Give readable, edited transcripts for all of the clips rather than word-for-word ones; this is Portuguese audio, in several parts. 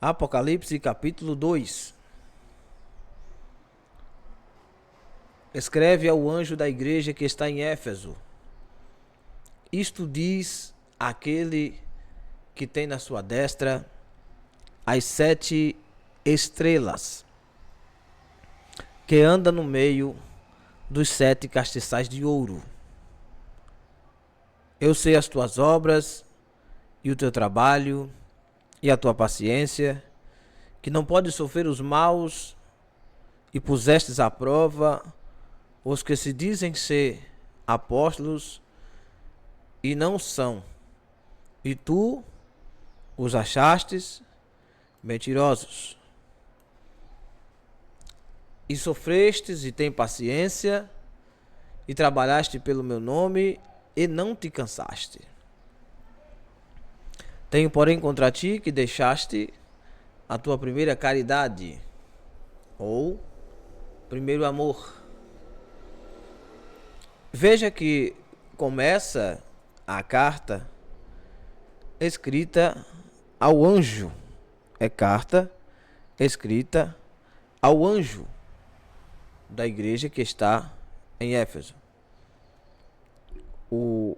Apocalipse capítulo 2. Escreve ao anjo da igreja que está em Éfeso. Isto diz aquele que tem na sua destra as 7 estrelas, que anda no meio dos 7 castiçais de ouro. Eu sei as tuas obras e o teu trabalho e a tua paciência, que não podes sofrer os maus, e pusestes à prova os que se dizem ser apóstolos e não são, e tu os achastes mentirosos. E sofrestes e tem paciência, e trabalhaste pelo meu nome, e não te cansaste. Tenho, porém, contra ti que deixaste a tua primeira caridade, ou primeiro amor. Veja que começa a carta escrita ao anjo. É carta escrita ao anjo da igreja que está em Éfeso. O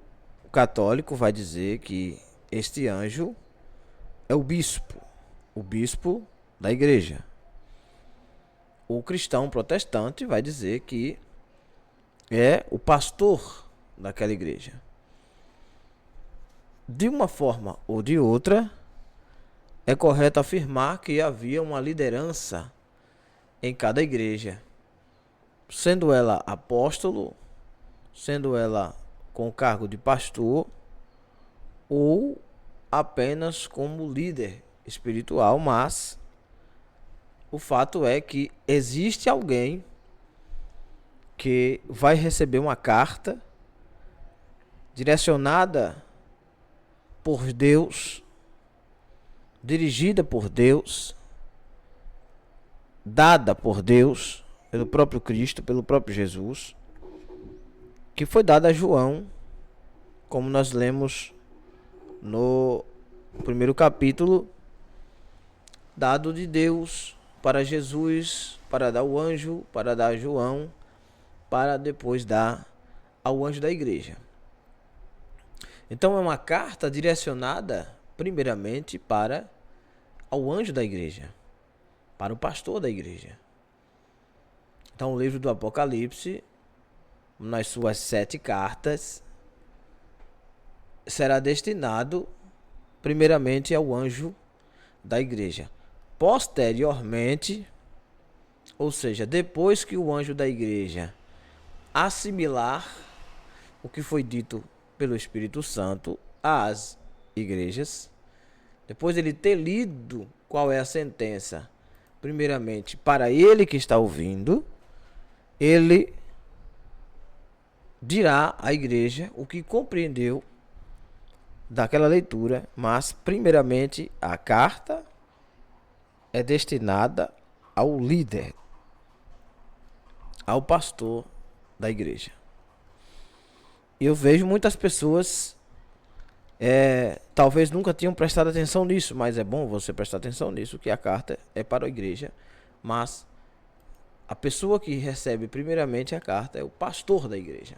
católico vai dizer que este anjo é o bispo da igreja. O cristão protestante vai dizer que é o pastor daquela igreja. De uma forma ou de outra, é correto afirmar que havia uma liderança em cada igreja, sendo ela apóstolo, sendo ela com o cargo de pastor, ou apenas como líder espiritual, mas o fato é que existe alguém que vai receber uma carta direcionada por Deus, dirigida por Deus, dada por Deus, pelo próprio Cristo, pelo próprio Jesus, que foi dada a João, como nós lemos no primeiro capítulo, dado de Deus para Jesus, para dar ao anjo, para dar a João, para depois dar ao anjo da igreja. Então é uma carta direcionada primeiramente para ao anjo da igreja, para o pastor da igreja. Então o livro do Apocalipse, nas suas 7 cartas, será destinado primeiramente ao anjo da igreja. Posteriormente, ou seja, depois que o anjo da igreja assimilar o que foi dito pelo Espírito Santo às igrejas, depois ele ter lido qual é a sentença, primeiramente para ele que está ouvindo, ele dirá à igreja o que compreendeu daquela leitura, mas primeiramente a carta é destinada ao líder, ao pastor da igreja. Eu vejo muitas pessoas talvez nunca tenham prestado atenção nisso, mas é bom você prestar atenção nisso, que a carta é para a igreja, mas a pessoa que recebe primeiramente a carta é o pastor da igreja.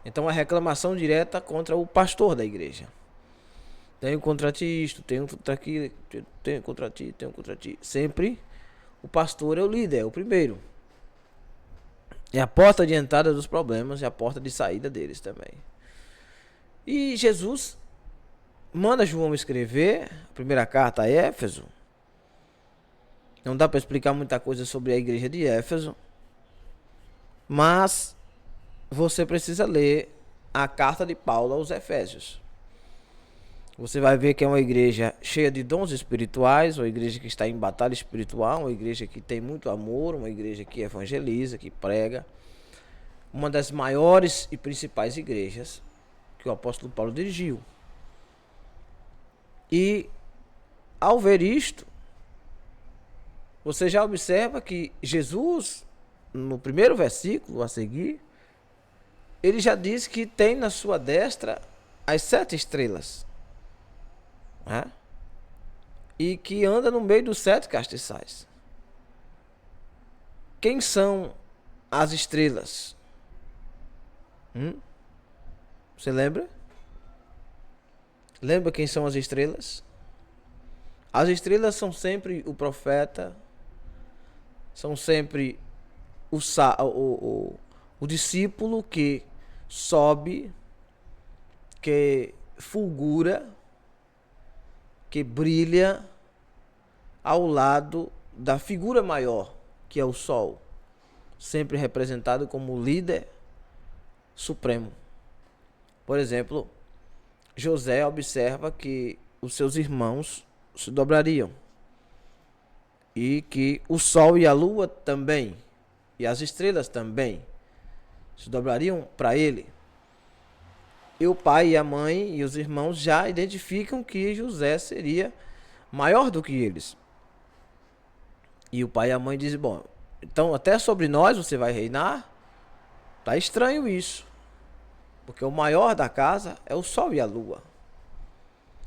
Então a reclamação direta contra o pastor da igreja. Tenho contra ti isto, tenho contra aquilo, tenho contra ti, tenho contra ti. Sempre o pastor é o líder, é o primeiro. É a porta de entrada dos problemas e a porta de saída deles também. E Jesus manda João escrever a primeira carta a Éfeso. Não dá para explicar muita coisa sobre a igreja de Éfeso, mas você precisa ler a carta de Paulo aos Efésios. Você vai ver que é uma igreja cheia de dons espirituais, uma igreja que está em batalha espiritual, uma igreja que tem muito amor, uma igreja que evangeliza, que prega. Uma das maiores e principais igrejas que o apóstolo Paulo dirigiu. E ao ver isto, você já observa que Jesus, no primeiro versículo a seguir, ele já diz que tem na sua destra as 7 estrelas. e que anda no meio dos 7 castiçais. Quem são as estrelas? Você lembra? Lembra quem são as estrelas? As estrelas são sempre o profeta, são sempre o discípulo que sobe, que fulgura, que brilha ao lado da figura maior, que é o Sol, sempre representado como líder supremo. Por exemplo, José observa que os seus irmãos se dobrariam e que o Sol e a Lua também, e as estrelas também, se dobrariam para ele. E o pai e a mãe e os irmãos já identificam que José seria maior do que eles. E o pai e a mãe dizem, bom, então até sobre nós você vai reinar? Tá estranho isso, porque o maior da casa é o Sol e a Lua.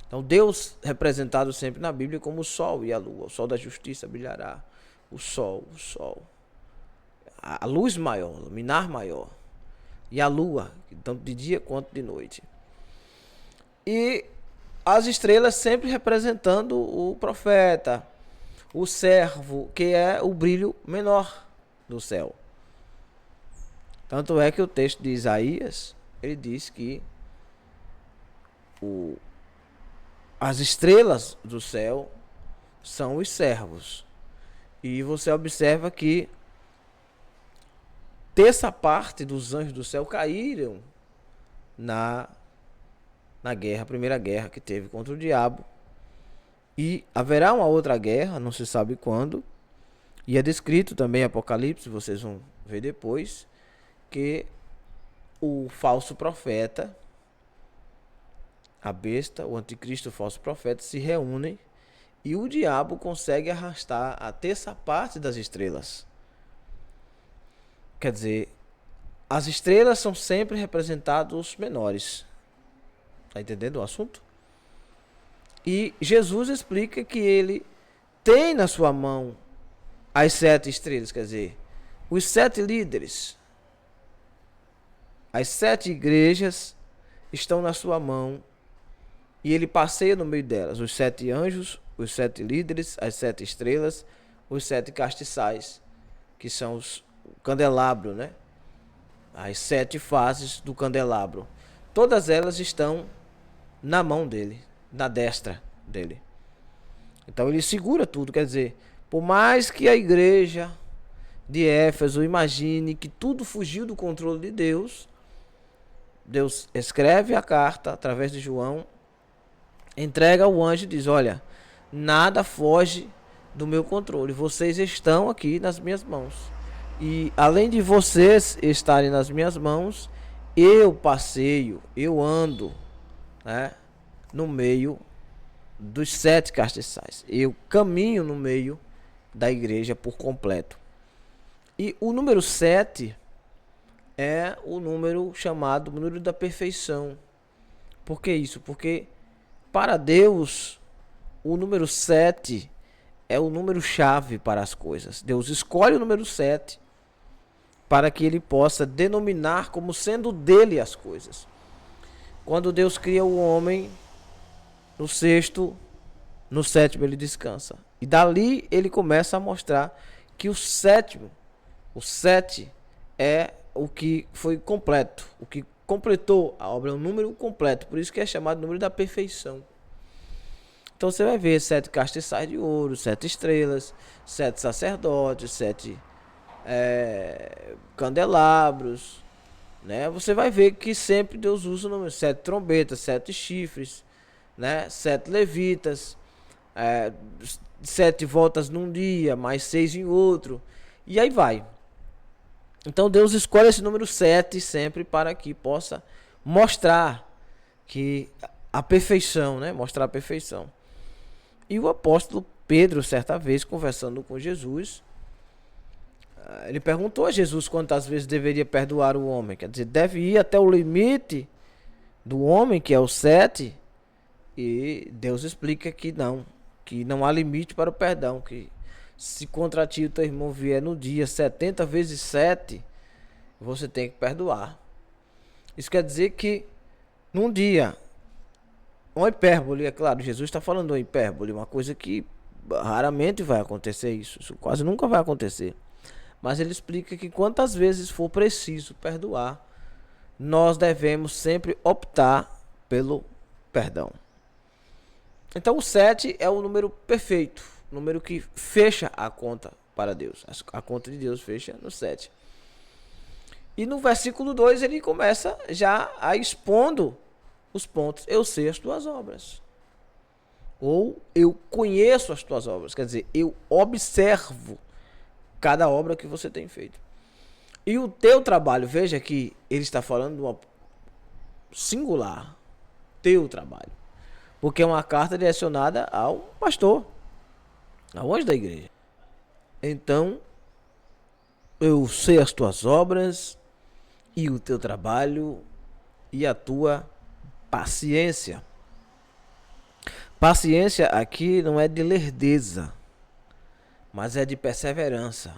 Então Deus representado sempre na Bíblia como o Sol e a Lua. O Sol da justiça brilhará. O Sol. A luz maior, o luminar maior. E a Lua, tanto de dia quanto de noite. E as estrelas sempre representando o profeta, o servo, que é o brilho menor do céu. Tanto é que o texto de Isaías, ele diz que as estrelas do céu são os servos. E você observa que terça parte dos anjos do céu caíram na guerra, primeira guerra que teve contra o diabo. E haverá uma outra guerra, não se sabe quando. E é descrito também em Apocalipse, vocês vão ver depois, que o falso profeta, a besta, o anticristo, o falso profeta, se reúnem e o diabo consegue arrastar a terça parte das estrelas. Quer dizer, as estrelas são sempre representados os menores. Está entendendo o assunto? E Jesus explica que ele tem na sua mão as 7 estrelas, quer dizer, os 7 líderes. As 7 igrejas estão na sua mão e ele passeia no meio delas. Os 7 anjos, os 7 líderes, as 7 estrelas, os 7 castiçais, que são o candelabro, né? As 7 faces do candelabro. Todas elas estão na mão dele, na destra dele. Então ele segura tudo, quer dizer, por mais que a igreja de Éfeso imagine que tudo fugiu do controle de Deus, Deus escreve a carta através de João, entrega ao anjo e diz, olha, nada foge do meu controle, vocês estão aqui nas minhas mãos. E além de vocês estarem nas minhas mãos, eu passeio, eu ando, né, no meio dos 7 castiçais. Eu caminho no meio da igreja por completo. E o número 7 é o número chamado número da perfeição. Por que isso? Porque para Deus o número 7 é o número chave para as coisas. Deus escolhe o número 7 para que ele possa denominar como sendo dele as coisas. Quando Deus cria o homem, no sexto, no sétimo ele descansa. E dali ele começa a mostrar que o 7 é o que foi completo, o que completou a obra, é um número completo, por isso que é chamado número da perfeição. Então você vai ver 7 castiçais de ouro, 7 estrelas, 7 sacerdotes, 7 candelabros, né? Você vai ver que sempre Deus usa o número 7 trombetas, 7 chifres, né? 7 levitas, 7 voltas num dia, mais 6 em outro, e aí vai. Então Deus escolhe esse número 7 sempre para que possa mostrar que a perfeição, né? Mostrar a perfeição. E o apóstolo Pedro, certa vez, conversando com Jesus, ele perguntou a Jesus quantas vezes deveria perdoar o homem. Quer dizer, deve ir até o limite do homem, que é o 7. E Deus explica que não. que não há limite para o perdão, que se contra ti o teu irmão vier no dia 70 vezes 7, você tem que perdoar. Isso quer dizer que num dia, uma hipérbole, é claro, Jesus está falando de uma hipérbole, uma coisa que raramente vai acontecer isso quase nunca vai acontecer. Mas ele explica que quantas vezes for preciso perdoar, nós devemos sempre optar pelo perdão. Então o 7 é o número perfeito, o número que fecha a conta para Deus. A conta de Deus fecha no 7. E no versículo 2 ele começa já a expondo os pontos. Eu sei as tuas obras. Ou eu conheço as tuas obras. Quer dizer, eu observo cada obra que você tem feito. E o teu trabalho, veja que ele está falando de uma singular. Teu trabalho. Porque é uma carta direcionada ao pastor, ao anjo da igreja. Então, eu sei as tuas obras e o teu trabalho e a tua paciência. Paciência aqui não é de lerdeza, mas é de perseverança.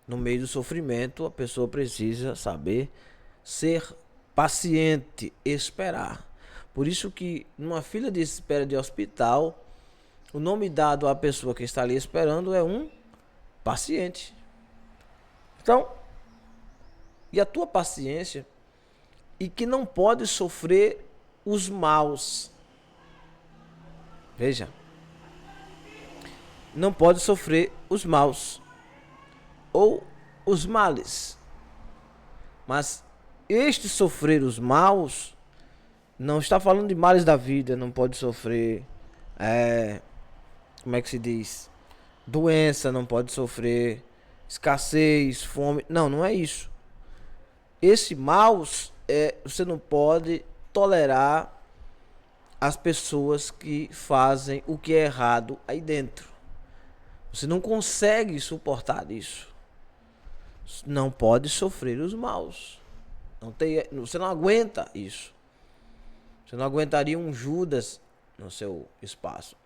No meio do sofrimento, a pessoa precisa saber ser paciente, esperar. Por isso que numa fila de espera de hospital, o nome dado à pessoa que está ali esperando é um paciente. Então, e a tua paciência, e que não pode sofrer os maus. Veja, não pode sofrer os maus ou os males. Mas este sofrer os maus não está falando de males da vida, não pode sofrer, como é que se diz? Doença, não pode sofrer escassez, fome. Não, não é isso. Esse maus, você não pode tolerar as pessoas que fazem o que é errado aí dentro. Você não consegue suportar isso. Não pode sofrer os maus. Você não aguenta isso. Você não aguentaria um Judas no seu espaço.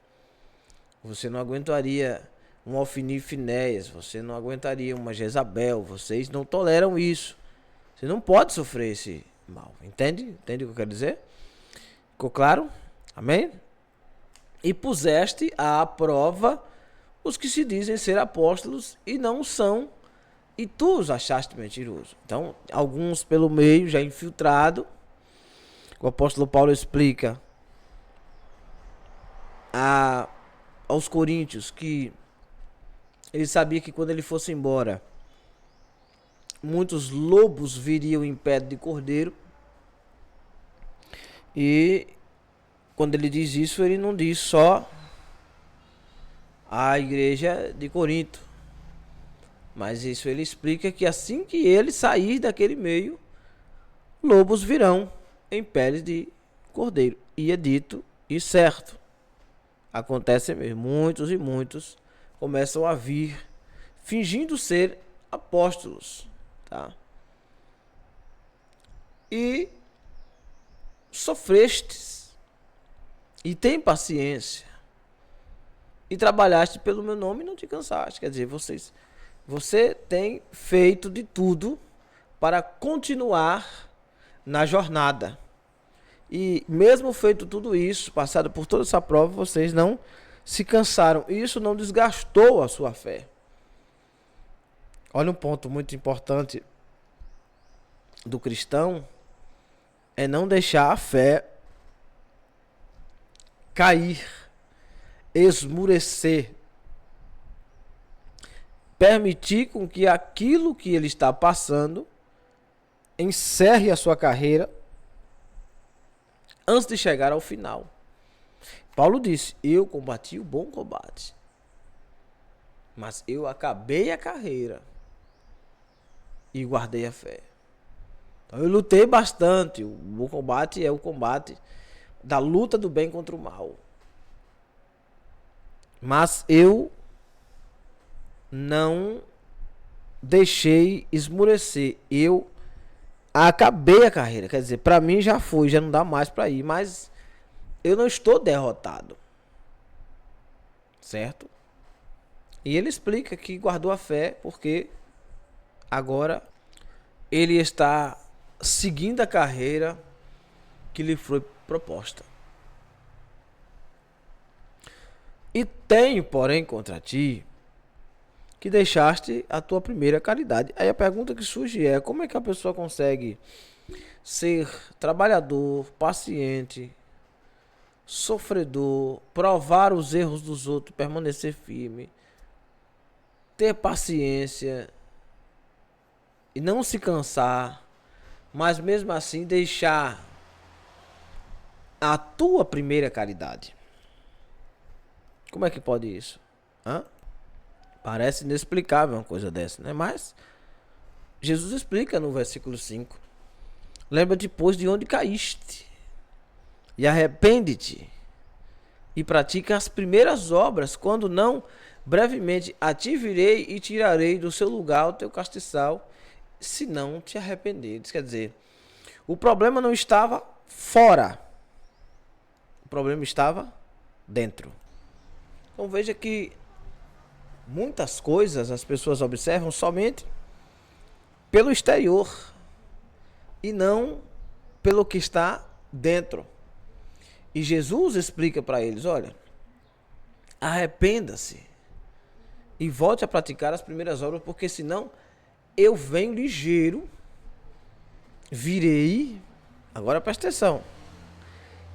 Você não aguentaria um Ofni e Finéias. Você não aguentaria uma Jezabel. Vocês não toleram isso. Você não pode sofrer esse mal. Entende? Entende o que eu quero dizer? Ficou claro? Amém? E puseste à prova os que se dizem ser apóstolos e não são, e tu os achaste mentiroso. Então, alguns pelo meio já infiltrado. O apóstolo Paulo explica aos coríntios que ele sabia que quando ele fosse embora, muitos lobos viriam em pé de cordeiro. E quando ele diz isso, ele não diz só a igreja de Corinto, mas isso ele explica que assim que ele sair daquele meio, lobos virão em peles de cordeiro. E é dito e certo. Acontece mesmo. Muitos e muitos começam a vir fingindo ser apóstolos, tá? E sofrestes e tem paciência e trabalhaste pelo meu nome e não te cansaste. Quer dizer, você tem feito de tudo para continuar na jornada. E mesmo feito tudo isso, passado por toda essa prova, vocês não se cansaram. E isso não desgastou a sua fé. Olha um ponto muito importante do cristão, é não deixar a fé cair, esmurecer. Permitir com que aquilo que ele está passando encerre a sua carreira antes de chegar ao final. Paulo disse: eu combati o bom combate, mas eu acabei a carreira e guardei a fé. Então eu lutei bastante. O bom combate é o combate da luta do bem contra o mal. Mas eu não deixei esmurecer. Eu acabei a carreira. Quer dizer, para mim já foi, já não dá mais para ir. Mas eu não estou derrotado. certo? E ele explica que guardou a fé porque agora ele está seguindo a carreira que lhe foi proposta. E tenho, porém, contra ti que deixaste a tua primeira caridade. Aí a pergunta que surge é: como é que a pessoa consegue ser trabalhador, paciente, sofredor, provar os erros dos outros, permanecer firme, ter paciência e não se cansar, mas mesmo assim deixar a tua primeira caridade? Como é que pode isso? Parece inexplicável uma coisa dessa, né? Mas Jesus explica no versículo 5. Lembra-te, pois, de onde caíste, e arrepende-te, e pratica as primeiras obras, quando não, brevemente a ti virei e tirarei do seu lugar o teu castiçal, se não te arrependeres. Quer dizer, o problema não estava fora, o problema estava dentro. Então veja que muitas coisas as pessoas observam somente pelo exterior e não pelo que está dentro. E Jesus explica para eles: olha, arrependa-se e volte a praticar as primeiras obras, porque senão eu venho ligeiro, virei, agora presta atenção,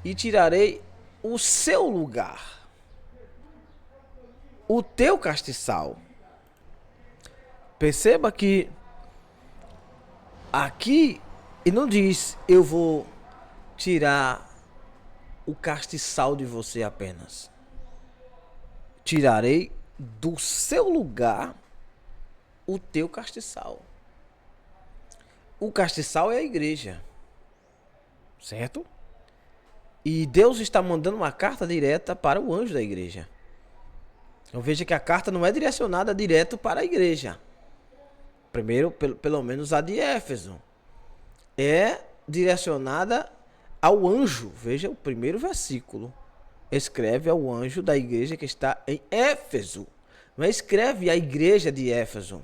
e tirarei o seu lugar, o teu castiçal. Perceba que aqui ele não diz: eu vou tirar o castiçal de você apenas. Tirarei do seu lugar o teu castiçal. O castiçal é a igreja, certo? E Deus está mandando uma carta direta para o anjo da igreja. Então veja que a carta não é direcionada direto para a igreja. Primeiro, pelo menos a de Éfeso. É direcionada ao anjo. Veja o primeiro versículo. Escreve ao anjo da igreja que está em Éfeso. Não é escreve à igreja de Éfeso.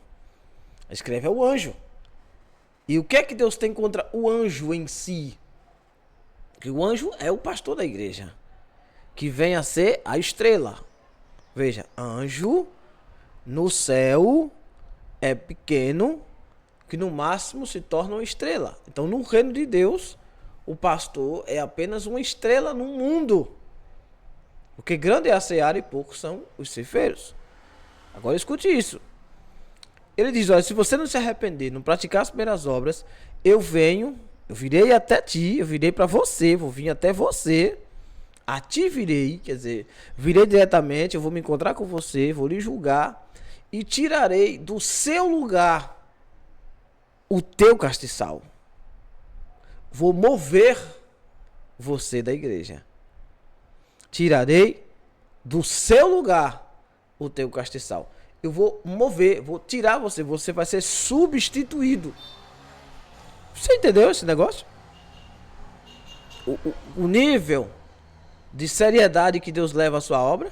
Escreve ao anjo. E o que é que Deus tem contra o anjo em si? Que o anjo é o pastor da igreja, que vem a ser a estrela. Veja, anjo no céu é pequeno, que no máximo se torna uma estrela. Então, no reino de Deus, o pastor é apenas uma estrela no mundo. Porque grande é a seara e poucos são os ceifeiros. Agora escute isso. Ele diz: olha, se você não se arrepender, não praticar as primeiras obras, eu virei até ti, eu virei para você, vou vir até você, a ti virei, quer dizer, virei diretamente, eu vou me encontrar com você, vou lhe julgar e tirarei do seu lugar o teu castiçal. Vou mover você da igreja. Tirarei do seu lugar o teu castiçal. Eu vou mover, vou tirar você. Você vai ser substituído. Você entendeu esse negócio? O nível de seriedade que Deus leva a sua obra.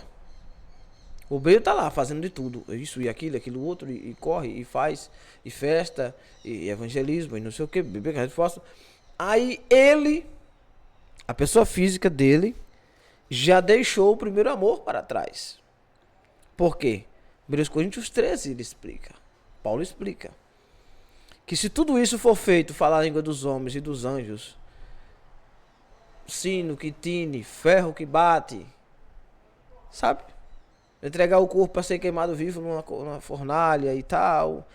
O obreiro está lá fazendo de tudo. Isso e aquilo outro. E corre, e faz, e festa, e evangelismo, e não sei o que. Aí ele, a pessoa física dele, já deixou o primeiro amor para trás. Por quê? 1 Coríntios 13 ele explica. Paulo explica. Que se tudo isso for feito, falar a língua dos homens e dos anjos, sino que tine, ferro que bate, sabe? Entregar o corpo para ser queimado vivo numa fornalha e tal,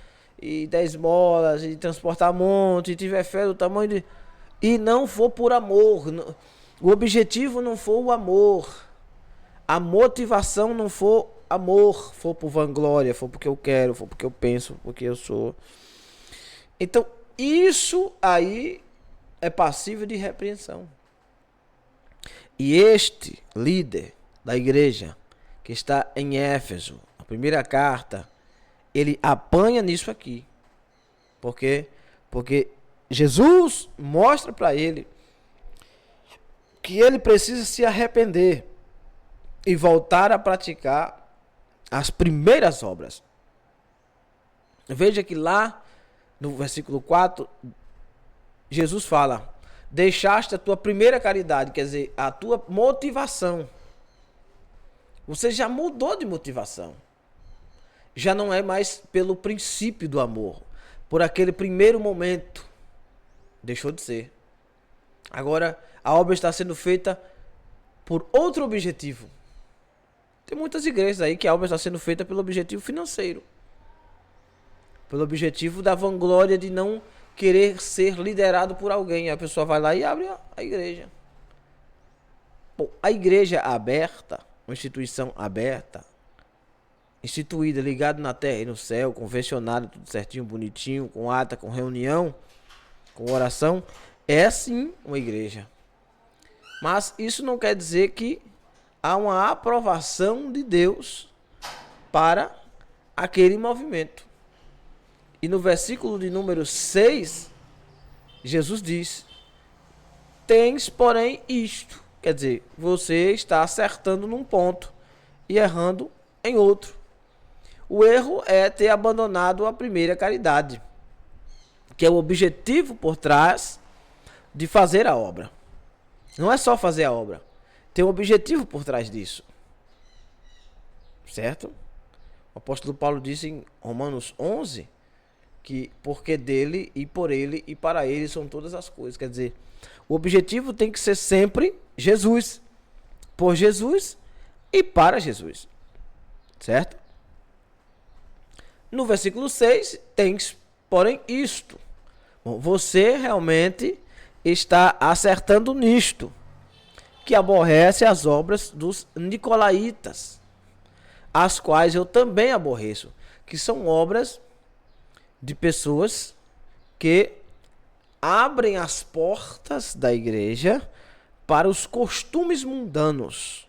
e 10 molas, e transportar monte, e tiver fé do tamanho de... E não for por amor, o objetivo não for o amor, a motivação não for amor, for por vanglória, for porque eu quero, for porque eu penso, porque eu sou. Então, isso aí é passível de repreensão. E este líder da igreja, que está em Éfeso, a primeira carta, ele apanha nisso aqui. Por quê? Porque Jesus mostra para ele que ele precisa se arrepender e voltar a praticar as primeiras obras. Veja que lá no versículo 4, Jesus fala: deixaste a tua primeira caridade, quer dizer, a tua motivação. Você já mudou de motivação. Já não é mais pelo princípio do amor, por aquele primeiro momento. Deixou de ser. Agora a obra está sendo feita por outro objetivo. Tem muitas igrejas aí que a obra está sendo feita pelo objetivo financeiro. Pelo objetivo da vanglória de não querer ser liderado por alguém. A pessoa vai lá e abre a igreja. Bom, a igreja aberta, uma instituição aberta, instituída, ligada na terra e no céu, convencionada, tudo certinho, bonitinho, com ata, com reunião, com oração, é sim uma igreja. Mas isso não quer dizer que há uma aprovação de Deus para aquele movimento. E no versículo de número 6, Jesus diz: tens, porém, isto. Quer dizer, você está acertando num ponto e errando em outro. O erro é ter abandonado a primeira caridade, que é o objetivo por trás de fazer a obra. Não é só fazer a obra, tem um objetivo por trás disso. Certo? O apóstolo Paulo disse em Romanos 11 que porque dele e por ele e para ele são todas as coisas. Quer dizer, o objetivo tem que ser sempre Jesus, por Jesus e para Jesus. Certo? No versículo 6, tens, porém, isto. Bom, você realmente está acertando nisto, que aborrece as obras dos nicolaítas, as quais eu também aborreço, que são obras de pessoas que abrem as portas da igreja para os costumes mundanos.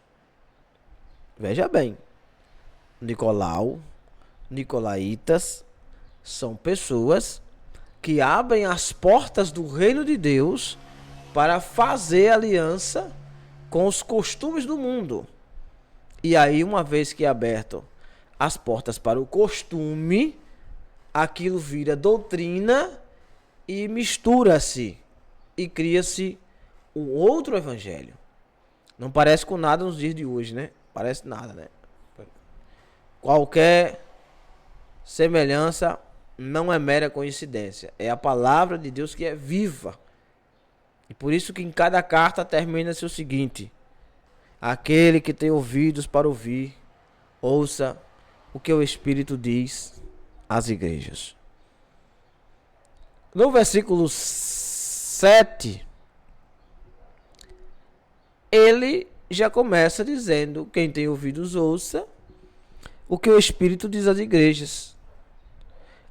Veja bem, Nicolau, nicolaítas são pessoas que abrem as portas do reino de Deus para fazer aliança com os costumes do mundo. E aí, uma vez que é aberto as portas para o costume, aquilo vira doutrina e mistura-se e cria-se um outro evangelho. Não parece com nada nos dias de hoje, né? Parece nada, né? Qualquer semelhança não é mera coincidência. É a palavra de Deus que é viva. E por isso que em cada carta termina-se o seguinte: aquele que tem ouvidos para ouvir, ouça o que o Espírito diz às igrejas. No versículo 7, ele já começa dizendo: quem tem ouvidos, ouça o que o Espírito diz às igrejas.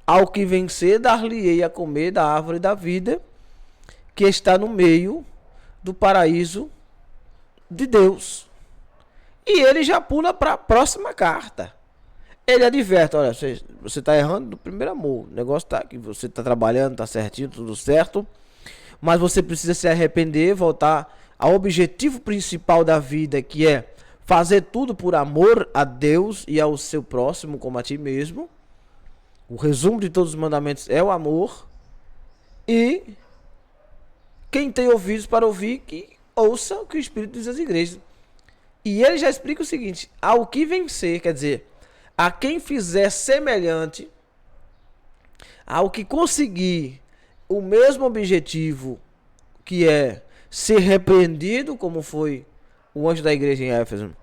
Ao que vencer, dar-lhe-ei a comer da árvore da vida, que está no meio do paraíso de Deus. E ele já pula para a próxima carta. Ele adverte: olha, você está errando no primeiro amor. O negócio está que você está trabalhando, está certinho, tudo certo. Mas você precisa se arrepender, voltar ao objetivo principal da vida, que é fazer tudo por amor a Deus e ao seu próximo como a ti mesmo. O resumo de todos os mandamentos é o amor. E quem tem ouvidos para ouvir, que ouça o que o Espírito diz às igrejas. E ele já explica o seguinte: ao que vencer, quer dizer, a quem fizer semelhante, ao que conseguir o mesmo objetivo, que é ser repreendido, como foi o anjo da igreja em Éfeso,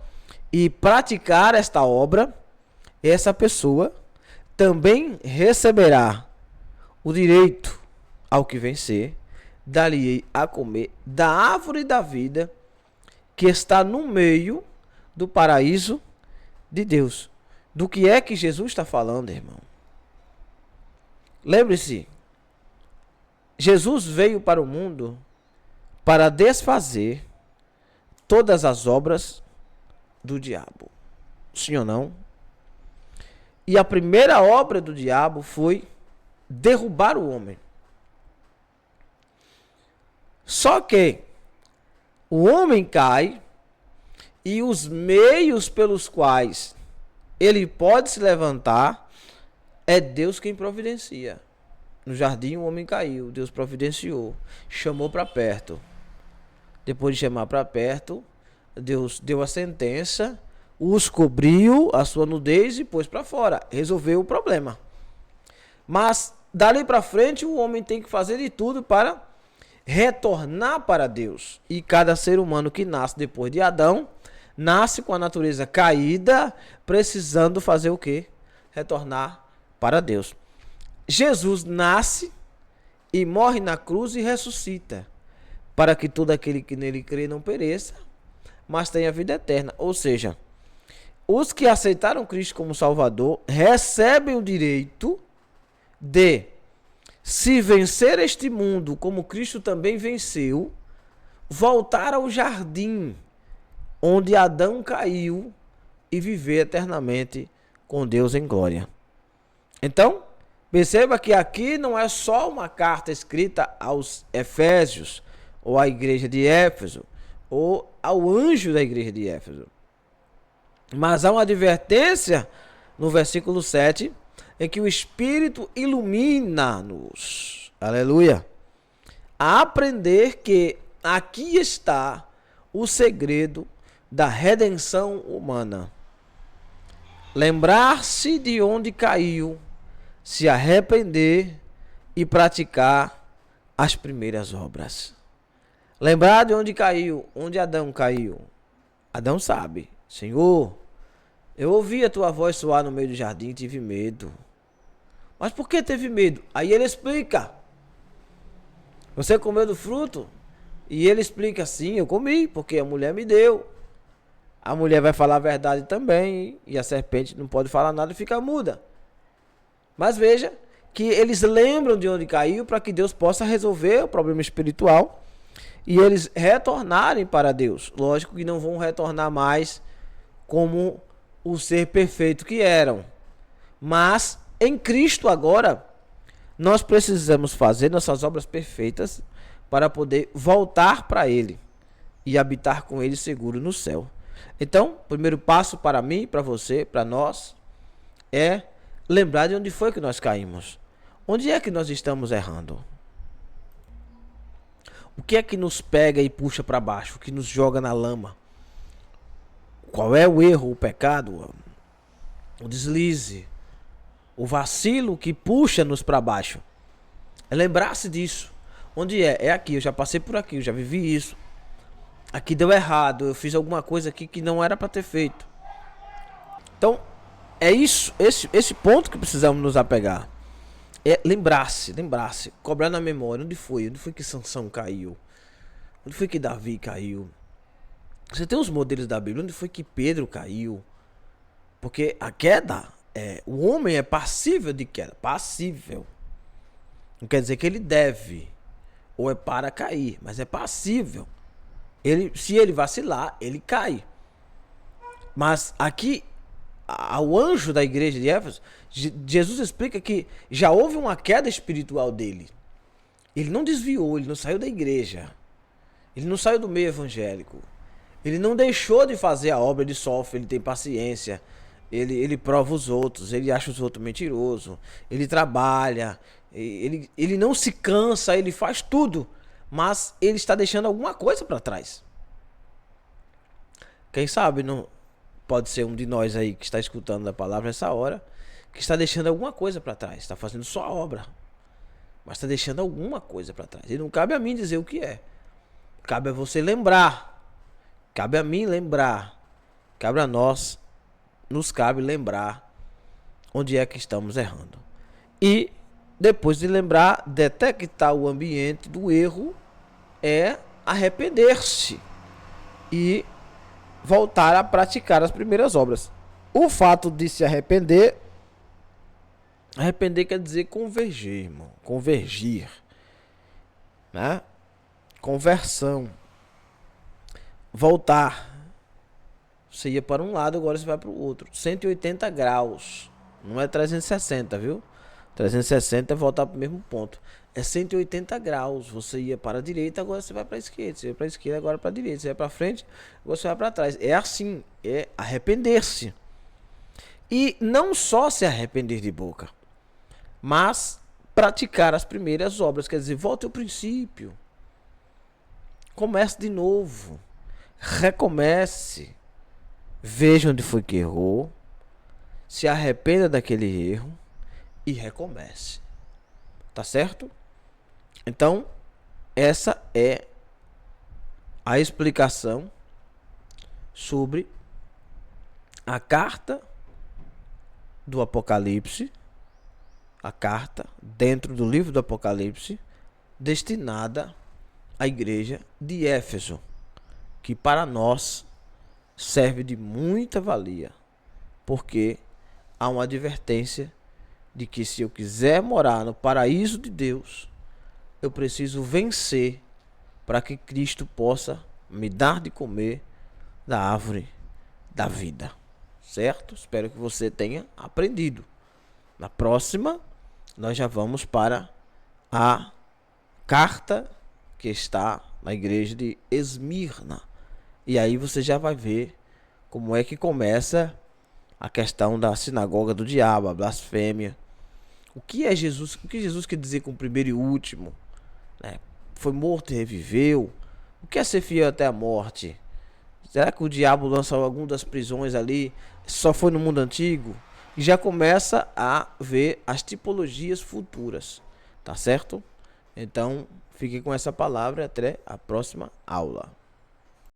e praticar esta obra, essa pessoa também receberá o direito ao que vencer, dar-lhe a comer da árvore da vida, que está no meio do paraíso de Deus. Do que é que Jesus está falando, irmão? Lembre-se, Jesus veio para o mundo para desfazer todas as obras do diabo. Sim ou não? E a primeira obra do diabo foi derrubar o homem. Só que o homem cai e os meios pelos quais ele pode se levantar, é Deus quem providencia. No jardim o homem caiu, Deus providenciou, chamou para perto. Depois de chamar para perto, Deus deu a sentença, os cobriu a sua nudez e pôs para fora, resolveu o problema. Mas dali para frente o homem tem que fazer de tudo para retornar para Deus. E cada ser humano que nasce depois de Adão, nasce com a natureza caída, precisando fazer o quê? Retornar para Deus. Jesus nasce e morre na cruz e ressuscita, para que todo aquele que nele crê não pereça, mas tenha vida eterna. Ou seja, os que aceitaram Cristo como Salvador recebem o direito de, se vencer este mundo como Cristo também venceu, voltar ao jardim onde Adão caiu e viver eternamente com Deus em glória. Então, perceba que aqui não é só uma carta escrita aos Efésios, ou à igreja de Éfeso, ou ao anjo da igreja de Éfeso. Mas há uma advertência no versículo 7, em que o Espírito ilumina-nos, aleluia, a aprender que aqui está o segredo da redenção humana. Lembrar-se de onde caiu, se arrepender e praticar as primeiras obras. Lembrar de onde caiu, onde Adão caiu. Adão sabe, Senhor, eu ouvi a tua voz soar no meio do jardim e tive medo. Mas por que teve medo? Aí ele explica. Você comeu do fruto? E ele explica assim, eu comi, porque a mulher me deu. A mulher vai falar a verdade também, e a serpente não pode falar nada e fica muda. Mas veja que eles lembram de onde caiu para que Deus possa resolver o problema espiritual e eles retornarem para Deus. Lógico que não vão retornar mais como o ser perfeito que eram. Mas em Cristo agora, nós precisamos fazer nossas obras perfeitas para poder voltar para Ele e habitar com Ele seguro no céu. Então, o primeiro passo para mim, para você, para nós, é lembrar de onde foi que nós caímos. Onde é que nós estamos errando? O que é que nos pega e puxa para baixo? O que nos joga na lama? Qual é o erro, o pecado, o deslize, o vacilo que puxa-nos para baixo? É lembrar-se disso. Onde é? É aqui, eu já passei por aqui, eu já vivi isso. Aqui deu errado, eu fiz alguma coisa aqui que não era para ter feito. Então, é isso, esse ponto que precisamos nos apegar. É lembrar-se, cobrar na memória, onde foi que Sansão caiu? Onde foi que Davi caiu? Você tem os modelos da Bíblia, onde foi que Pedro caiu? Porque a queda, o homem é passível de queda, passível. Não quer dizer que ele deve, ou é para cair, mas é passível. Se ele vacilar, ele cai. Mas aqui, ao anjo da igreja de Éfeso, Jesus explica que já houve uma queda espiritual dele. Ele não desviou, ele não saiu da igreja. Ele não saiu do meio evangélico. Ele não deixou de fazer a obra, ele sofre, ele tem paciência. Ele prova os outros, ele acha os outros mentirosos. Ele trabalha, ele não se cansa, ele faz tudo. Mas ele está deixando alguma coisa para trás. Quem sabe não pode ser um de nós aí que está escutando a palavra nessa hora, que está deixando alguma coisa para trás. Está fazendo só a obra, mas está deixando alguma coisa para trás. E não cabe a mim dizer o que é. Cabe a você lembrar. Cabe a mim lembrar. Cabe a nós. Nos cabe lembrar onde é que estamos errando. E depois de lembrar, detectar o ambiente do erro é arrepender-se e voltar a praticar as primeiras obras. O fato de se arrepender quer dizer convergir, irmão. Convergir, né? Conversão. Voltar. Você ia para um lado, agora você vai para o outro. 180 graus. Não é 360, viu? 360 é voltar para o mesmo ponto. É 180 graus. Você ia para a direita, agora você vai para a esquerda. Você vai para a esquerda, agora para a direita. Você vai para frente, agora você vai para trás. É assim. É arrepender-se. E não só se arrepender de boca, mas praticar as primeiras obras. Quer dizer, volte ao princípio. Comece de novo. Recomece. Veja onde foi que errou. Se arrependa daquele erro e recomece. Tá certo? Então, essa é a explicação sobre a carta do Apocalipse, a carta dentro do livro do Apocalipse, destinada à igreja de Éfeso, que para nós serve de muita valia, porque há uma advertência de que se eu quiser morar no paraíso de Deus, eu preciso vencer para que Cristo possa me dar de comer da árvore da vida. Certo? Espero que você tenha aprendido. Na próxima, nós já vamos para a carta que está na igreja de Esmirna. E aí você já vai ver como é que começa a questão da sinagoga do diabo, a blasfêmia. O que é Jesus? O que Jesus quer dizer com o primeiro e último? Né? Foi morto e reviveu. O que é ser fiel até a morte? Será que o diabo lança alguma das prisões ali? Só foi no mundo antigo? E já começa a ver as tipologias futuras. Tá certo? Então, fique com essa palavra até a próxima aula.